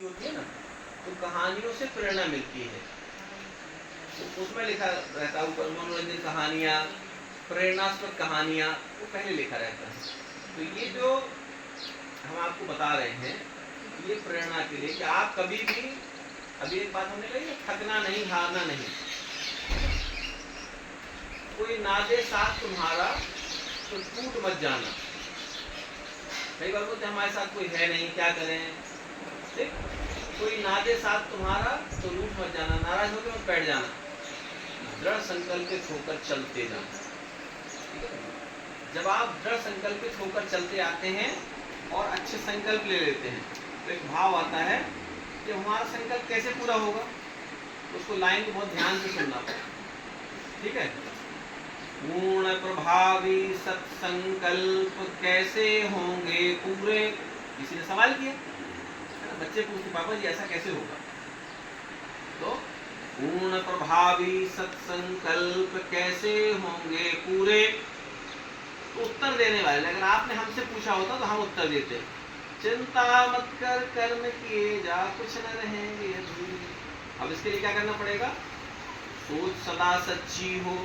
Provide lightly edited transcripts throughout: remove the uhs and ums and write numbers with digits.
होती है ना, तो कहानियों से प्रेरणा मिलती है। तो उसमें लिखा रहता है ऊपर मनोरंजन कहानियाँ, प्रेरणास्पद कहानियाँ, वो पहले लिखा रहता है। तो ये जो हम आपको बता रहे हैं, ये प्रेरणा के लिए कि आप कभी भी, अभी एक बात हमने कही, थकना नहीं, हारना नहीं। कोई ना दे साथ तुम्हारा तो टूट मत जाना। कई बार बोलते हमारे साथ कोई है नहीं, क्या करें। ठीक, कोई ना दे साथ तुम्हारा तो रूठ मत जाना, नाराज होकर मत बैठ जाना, दृढ़ संकल्पित होकर चलते जाना। जब आप दृढ़ संकल्पित होकर चलते आते हैं और अच्छे संकल्प ले लेते हैं, तो एक भाव आता है कि हमारा संकल्प कैसे पूरा होगा। तो उसको लाइन को बहुत ध्यान से सुनना पड़ेगा। ठीक है, पूर्ण प्रभावी सत्संकल्प कैसे होंगे पूरे, किसी ने सवाल किया, बच्चे पूछते पापा जी ऐसा कैसे होगा। तो पूर्ण प्रभावी सत्संकल्प कैसे होंगे पूरे, तो उत्तर देने वाले, अगर आपने हमसे पूछा होता तो हम उत्तर देते, चिंता मत कर, कर्म किए जा, कुछ न रहेंगे अधूरे। अब इसके लिए क्या करना पड़ेगा, सोच सदा सच्ची हो,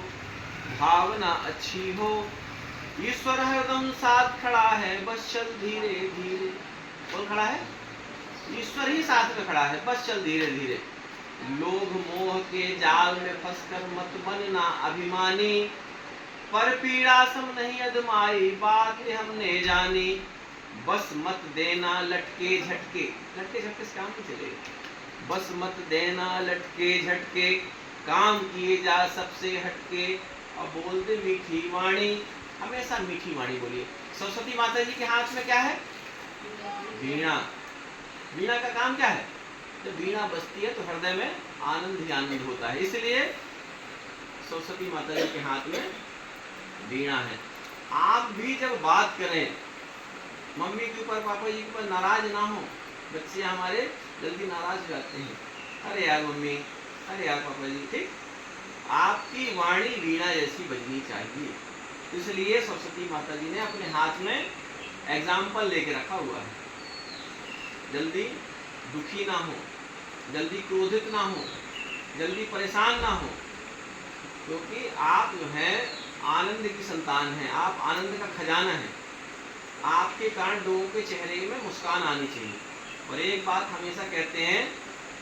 भावना अच्छी हो, ईश्वर हरदम साथ खड़ा है, बस चल धीरे धीरे। कौन खड़ा है? ईश्वर ही साथ में खड़ा है, बस चल धीरे धीरे। लोभ मोह के जाल में फंसकर मत बनना अभिमानी, पर पीड़ा सम नहीं अदमाई, बात हमने जानी। बस मत देना लटके झटके, लटके झटके से काम नहीं चलेगा। बस मत देना लटके झटके, काम किए जा सबसे हटके, और बोल दे मीठी वाणी, हमेशा मीठी वाणी बोलिए। सरस्वती माता जी के हाथ में क्या है? वीणा। वीणा का काम क्या है? जब वीणा बजती है तो हृदय में आनंद ही आनंद होता है, इसलिए सरस्वती माता जी के हाथ में वीणा है। आप भी जब बात करें, मम्मी के ऊपर, पापा जी के ऊपर नाराज ना हो। बच्चे हमारे जल्दी नाराज हो जाते हैं, अरे यार मम्मी, अरे यार पापा जी। ठीक, आपकी वाणी वीणा जैसी बजनी चाहिए। इसलिए सरस्वती माता जी ने अपने हाथ में एग्जाम्पल लेके रखा हुआ है। जल्दी दुखी ना हो, जल्दी क्रोधित ना हो, जल्दी परेशान ना हो, क्योंकि आप जो है आनंद की संतान हैं, आप आनंद का खजाना है। आपके कारण लोगों के चेहरे में मुस्कान आनी चाहिए। और एक बात हमेशा कहते हैं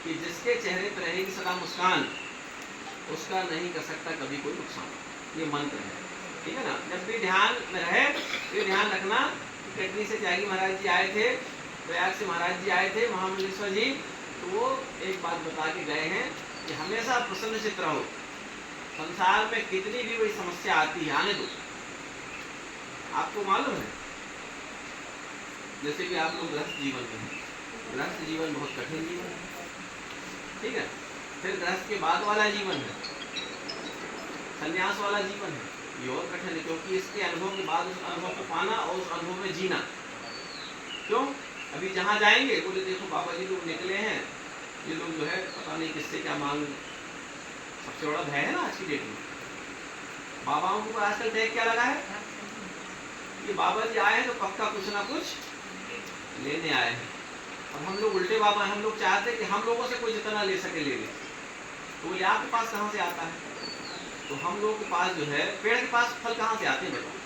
कि जिसके चेहरे पर रहेगी सदा मुस्कान, उसका नहीं कर सकता कभी कोई नुकसान। ये मंत्र है, ठीक है ना। जब भी ध्यान में रहे तो ध्यान रखना। कटनी से त्यागी महाराज जी आए थे, प्रयाग से महाराज जी आए थे, महामंडलेश्वर जी, तो वो एक बात बता के गए हैं कि हमेशा प्रसन्न चित्त रहो। संसार में कितनी भी बड़ी समस्या आती है, आने दो। आपको मालूम है, जैसे कि आप लोग गृहस्थ जीवन में हैं, गृहस्थ जीवन बहुत कठिन जीवन है, ठीक है। फिर गृहस्थ के बाद वाला जीवन है, संन्यास वाला जीवन है, ये और कठिन है, क्योंकि इसके अनुभव के बाद उस अनुभव को पाना और उस अनुभव में जीना। क्यों? अभी जहाँ जाएंगे बोले देखो बाबा जी लोग निकले हैं, ये लोग जो है पता नहीं किससे क्या मांग। सबसे बड़ा भय है ना आज की डेट में, बाबाओं के ऊपर आजकल टैग क्या लगा है, ये बाबा जी आए हैं तो पक्का कुछ ना कुछ लेने आए हैं। और हम लोग उल्टे बाबा हैं, हम लोग चाहते हैं कि हम लोगों से कोई जितना ले सके ले ले। तो बोले आपके पास कहाँ से आता है? तो हम लोगों के पास जो है, पेड़ के पास फल कहाँ से आते हैं बताओ?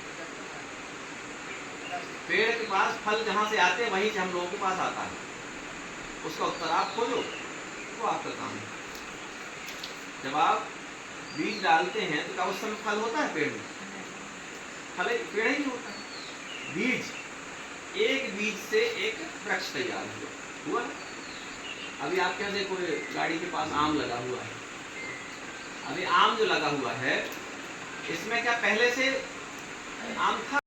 पेड़ के पास फल जहाँ से आते हैं वहीं से हम लोगों के पास आता है। उसका उत्तर आप खोजो, तो आपका काम है। जब आप बीज डालते हैं तो क्या उस समय फल होता है पेड़ में? फल पेड़ ही नहीं होता है। बीज, एक बीज से एक वृक्ष तैयार हुआ। अभी आपके यहाँ देखो गाड़ी के पास आम लगा हुआ है, अभी आम जो लगा हुआ है इसमें क्या पहले से आम था?